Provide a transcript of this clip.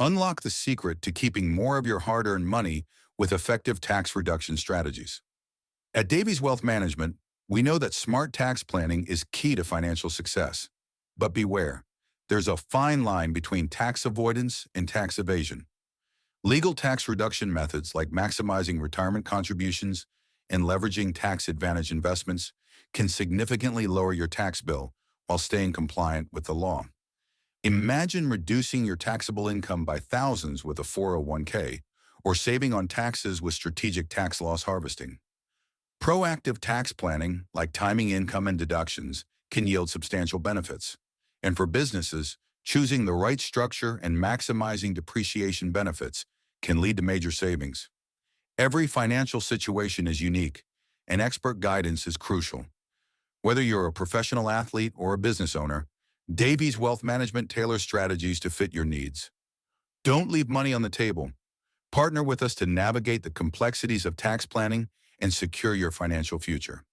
Unlock the secret to keeping more of your hard-earned money with effective tax reduction strategies. At Davies Wealth Management, we know that smart tax planning is key to financial success. But beware, there's a fine line between tax avoidance and tax evasion. Legal tax reduction methods like maximizing retirement contributions and leveraging tax advantage investments can significantly lower your tax bill while staying compliant with the law. Imagine reducing your taxable income by thousands with a 401k, or saving on taxes with strategic tax loss harvesting. Proactive tax planning, like timing income and deductions, can yield substantial benefits. And for businesses, choosing the right structure and maximizing depreciation benefits can lead to major savings. Every financial situation is unique, and expert guidance is crucial. Whether you're a professional athlete or a business owner, Davies Wealth Management tailors strategies to fit your needs. Don't leave money on the table. Partner with us to navigate the complexities of tax planning and secure your financial future.